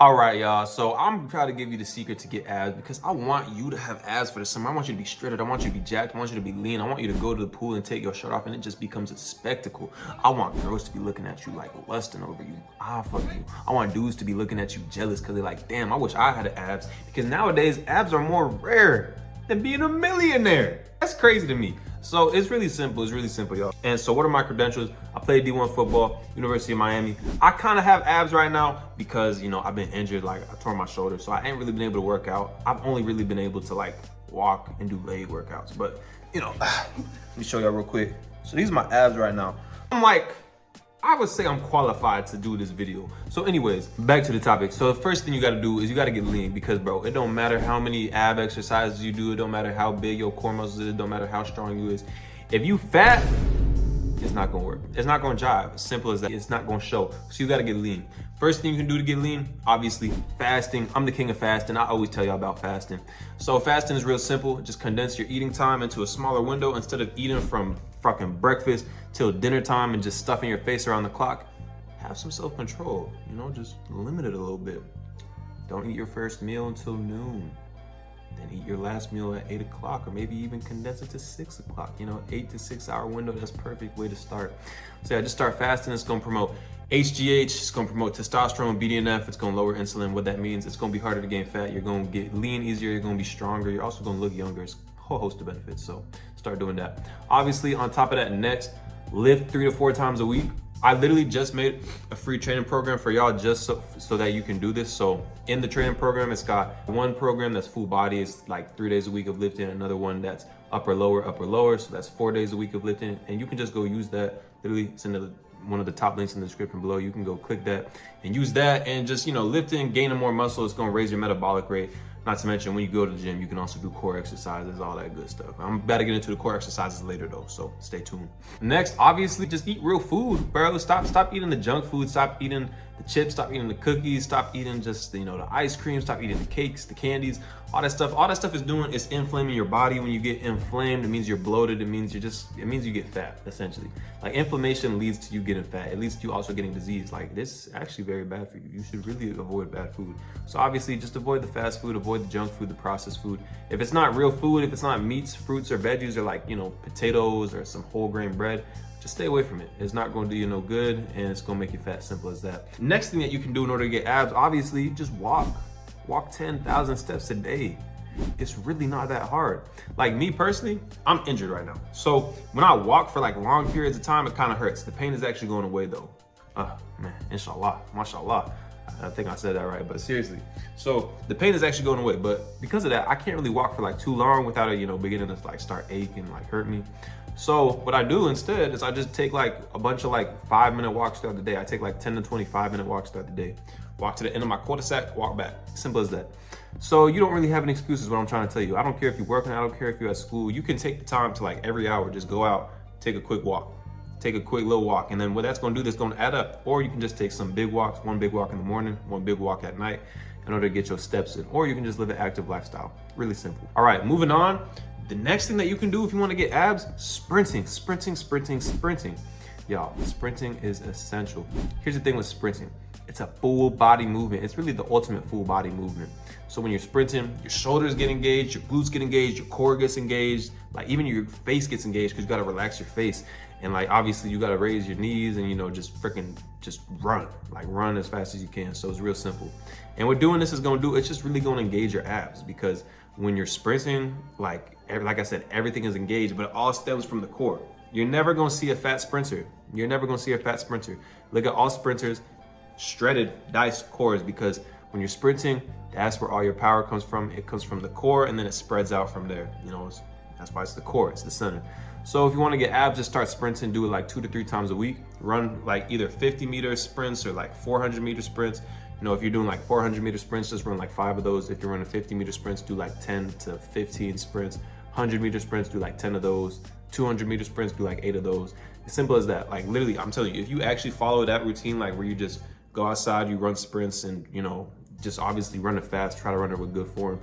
All right, y'all. So I'm trying to give you the secret to get abs because I want you to have abs for the summer. I want you to be shredded. I want you to be jacked. I want you to be lean. I want you to go to the pool and take your shirt off and it just becomes a spectacle. I want girls to be looking at you like lusting over you. Ah, fuck you. I want dudes to be looking at you jealous because they're like, damn, I wish I had abs. Because nowadays, abs are more rare than being a millionaire. That's crazy to me. So it's really simple. It's really simple, y'all. And so what are my credentials? I played D1 football, University of Miami. I kind of have abs right now because, you know, I've been injured. Like I tore my shoulder. So I ain't really been able to work out. I've only really been able to like walk and do leg workouts. But, you know, let me show y'all real quick. So these are my abs right now. I would say I'm qualified to do this video. So anyways, back to the topic. So the first thing you gotta do is you gotta get lean because bro, it don't matter how many ab exercises you do, it don't matter how big your core muscles is, it don't matter how strong you is. If you fat, it's not gonna work. It's not gonna jive, simple as that. It's not gonna show, so you gotta get lean. First thing you can do to get lean, obviously fasting. I'm the king of fasting. I always tell y'all about fasting. So fasting is real simple. Just condense your eating time into a smaller window. Instead of eating from fucking breakfast till dinner time and just stuffing your face around the clock, have some self-control, you know, just limit it a little bit. Don't eat your first meal until noon. Then eat your last meal at 8 o'clock, or maybe even condense it to 6 o'clock. You know, 8 to 6 hour window, that's perfect way to start. So yeah, just start fasting. It's gonna promote HGH, it's gonna promote testosterone, BDNF, it's gonna lower insulin. What that means, it's gonna be harder to gain fat, you're gonna get lean easier, you're gonna be stronger, you're also gonna look younger. It's a whole host of benefits, so start doing that. Obviously, on top of that, next, lift 3 to 4 times a week. I literally just made a free training program for y'all just so that you can do this. So in the training program, it's got one program that's full body. It's like 3 days a week of lifting. Another one that's upper, lower. So that's 4 days a week of lifting. And you can just go use that. Literally, it's in one of the top links in the description below. You can go click that and use that and just, you know, lifting, gaining more muscle. It's gonna raise your metabolic rate. Not to mention, when you go to the gym, you can also do core exercises, all that good stuff. I'm about to get into the core exercises later though, so stay tuned. Next, obviously, just eat real food, bro. Stop eating the junk food, stop eating the chips, stop eating the cookies, stop eating just, you know, the ice cream, stop eating the cakes, the candies, all that stuff. All that stuff is doing is inflaming your body. When you get inflamed, it means you're bloated. It means you get fat, essentially. Like inflammation leads to you getting fat. It leads to you also getting disease. Like this is actually very bad for you. You should really avoid bad food. So obviously just avoid the fast food, avoid the junk food, the processed food. If it's not real food, if it's not meats, fruits, or veggies, or like, you know, potatoes or some whole grain bread, just stay away from it. It's not going to do you no good and it's going to make you fat, simple as that. Next thing that you can do in order to get abs, obviously, just walk. Walk 10,000 steps a day. It's really not that hard. Like me personally, I'm injured right now. So when I walk for like long periods of time, it kind of hurts. The pain is actually going away though. Man, inshallah, mashallah. I think I said that right, but seriously. So the pain is actually going away, but because of that, I can't really walk for like too long without it, you know, beginning to like start aching, like hurt me. So what I do instead is I just take like a bunch of like 5-minute walks throughout the day. I take like 10 to 25-minute walks throughout the day. Walk to the end of my cul-de-sac, walk back. Simple as that. So you don't really have any excuses, what I'm trying to tell you. I don't care if you're working, I don't care if you're at school. You can take the time to like every hour, just go out, take a quick walk. Take a quick little walk, and then what that's gonna do, that's gonna add up. Or you can just take some big walks, one big walk in the morning, one big walk at night in order to get your steps in. Or you can just live an active lifestyle. Really simple. All right, moving on. The next thing that you can do if you wanna get abs, sprinting. Y'all, sprinting is essential. Here's the thing with sprinting. It's a full body movement. It's really the ultimate full body movement. So when you're sprinting, your shoulders get engaged, your glutes get engaged, your core gets engaged, like even your face gets engaged because you gotta relax your face. And like, obviously you gotta raise your knees and, you know, just run, like run as fast as you can. So it's real simple. And what doing this is gonna do, it's just really gonna engage your abs, because when you're sprinting, like I said, everything is engaged, but it all stems from the core. You're never gonna see a fat sprinter. You're never gonna see a fat sprinter. Look at all sprinters, shredded, diced cores, because when you're sprinting, that's where all your power comes from. It comes from the core and then it spreads out from there. You know, that's why it's the core, it's the center. So if you want to get abs, just start sprinting, do it like 2 to 3 times a week. Run like either 50-meter sprints or like 400-meter sprints. You know, if you're doing like 400-meter sprints, just run like 5 of those. If you're running 50-meter sprints, do like 10 to 15 sprints. 100-meter sprints, do like 10 of those. 200-meter sprints, do like 8 of those. As simple as that. Like literally, I'm telling you, if you actually follow that routine, like where you just go outside, you run sprints and, you know, just obviously run it fast, try to run it with good form,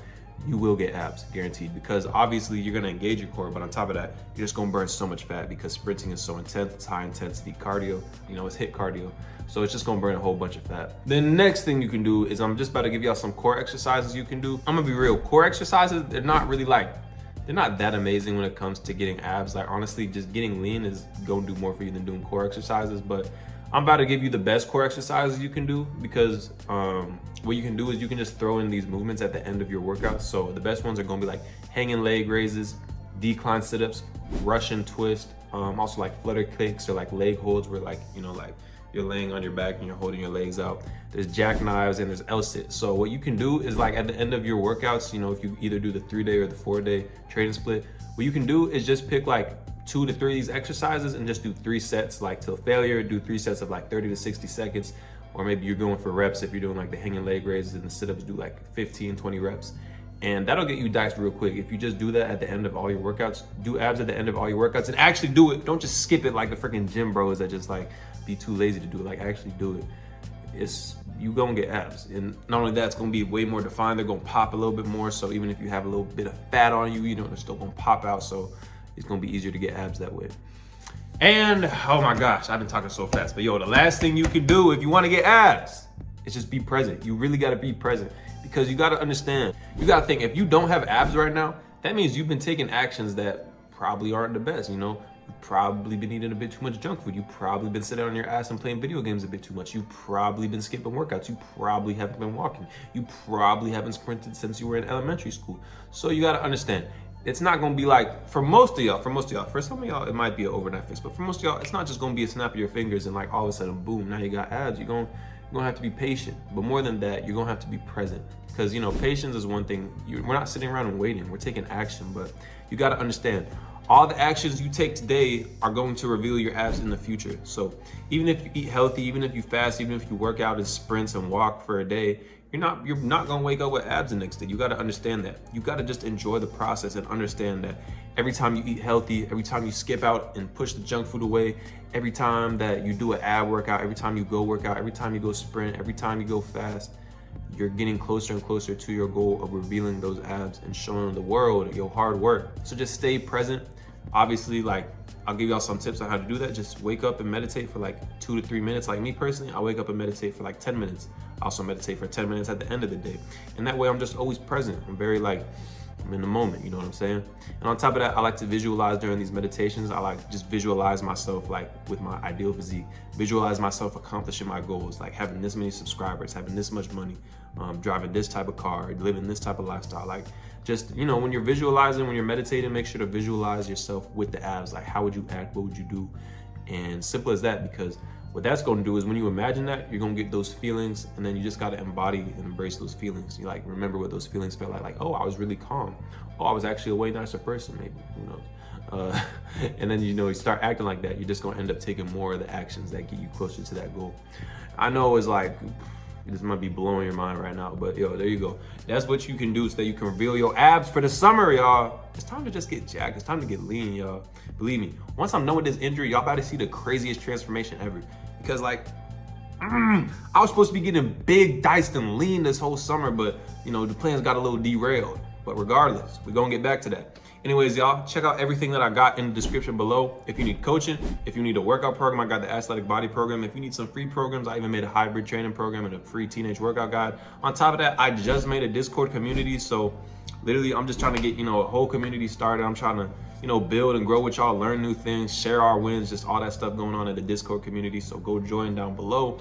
you will get abs, guaranteed, because obviously you're gonna engage your core, but on top of that, you're just gonna burn so much fat because sprinting is so intense, it's high intensity cardio, it's HIIT cardio. So it's just gonna burn a whole bunch of fat. The next thing you can do is I'm just about to give y'all some core exercises you can do. I'm gonna be real, core exercises, they're not that amazing when it comes to getting abs. Like honestly, just getting lean is gonna do more for you than doing core exercises, but I'm about to give you the best core exercises you can do because what you can do is you can just throw in these movements at the end of your workout. So the best ones are gonna be like hanging leg raises, decline sit-ups, Russian twist, also like flutter kicks or like leg holds where like you're laying on your back and you're holding your legs out. There's jackknives and there's L-sit. So what you can do is like at the end of your workouts, if you either do the 3-day or the 4-day training split, what you can do is just pick like 2 to 3 of these exercises and just do 3 sets like till failure. Do 3 sets of like 30 to 60 seconds. Or maybe you're going for reps if you're doing like the hanging leg raises and the sit-ups, do like 15, 20 reps. And that'll get you diced real quick. If you just do that at the end of all your workouts, do abs at the end of all your workouts and actually do it. Don't just skip it like the freaking gym bros that just like be too lazy to do it. Like actually do it. You gonna get abs. And not only that, it's gonna be way more defined. They're gonna pop a little bit more. So even if you have a little bit of fat on you, they're still gonna pop out. So it's gonna be easier to get abs that way. And oh my gosh, I've been talking so fast. But yo, the last thing you can do if you wanna get abs is just be present. You really gotta be present because you gotta understand, you gotta think, if you don't have abs right now, that means you've been taking actions that probably aren't the best, You've probably been eating a bit too much junk food. You've probably been sitting on your ass and playing video games a bit too much. You've probably been skipping workouts. You probably haven't been walking. You probably haven't sprinted since you were in elementary school. So you gotta understand, it's not gonna be like, for most of y'all, for some of y'all, it might be an overnight fix, but for most of y'all, it's not just gonna be a snap of your fingers and like all of a sudden, boom, now you got abs. You're gonna have to be patient. But more than that, you're gonna have to be present. Because patience is one thing. We're not sitting around and waiting, we're taking action. But you gotta understand, all the actions you take today are going to reveal your abs in the future. So even if you eat healthy, even if you fast, even if you work out and sprints and walk for a day, you're not gonna wake up with abs the next day. You gotta understand that. You gotta just enjoy the process and understand that every time you eat healthy, every time you skip out and push the junk food away, every time that you do an ab workout, every time you go work out, every time you go sprint, every time you go fast, you're getting closer and closer to your goal of revealing those abs and showing the world your hard work. So just stay present. Obviously, like, I'll give y'all some tips on how to do that. Just wake up and meditate for like 2 to 3 minutes. Like me personally, I wake up and meditate for like 10 minutes. I also meditate for 10 minutes at the end of the day. And that way I'm just always present. I'm in the moment, you know what I'm saying? And on top of that, I like to visualize during these meditations. I like just visualize myself like with my ideal physique, visualize myself accomplishing my goals, like having this many subscribers, having this much money, driving this type of car, living this type of lifestyle. Like just, when you're visualizing, when you're meditating, make sure to visualize yourself with the abs. Like how would you act? What would you do? And simple as that, because what that's going to do is when you imagine that, you're going to get those feelings, and then you just got to embody and embrace those feelings. You like remember what those feelings felt like, oh, I was really calm. Oh, I was actually a way nicer person, maybe, who knows? And then, you start acting like that, you're just going to end up taking more of the actions that get you closer to that goal. I know it's like, this might be blowing your mind right now, but yo, there you go. That's what you can do so that you can reveal your abs for the summer, y'all. It's time to just get jacked. It's time to get lean, y'all. Believe me, once I'm done with this injury, y'all about to see the craziest transformation ever. Because like, I was supposed to be getting big, diced, and lean this whole summer, but the plans got a little derailed. But regardless, we're gonna get back to that. Anyways, y'all, check out everything that I got in the description below. If you need coaching, if you need a workout program, I got the Athletic Body program. If you need some free programs, I even made a hybrid training program and a free teenage workout guide. On top of that, I just made a Discord community. So literally, I'm just trying to get, a whole community started. I'm trying to, build and grow with y'all, learn new things, share our wins, just all that stuff going on in the Discord community. So go join down below.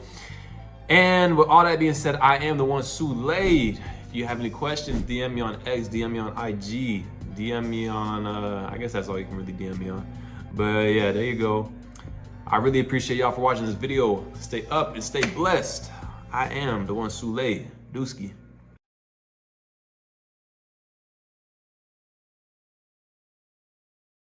And with all that being said, I am the one, Soulade. If you have any questions, DM me on X, DM me on IG, DM me on, I guess that's all you can really DM me on. But yeah, there you go. I really appreciate y'all for watching this video. Stay up and stay blessed. I am the one, Soulade. Dooski.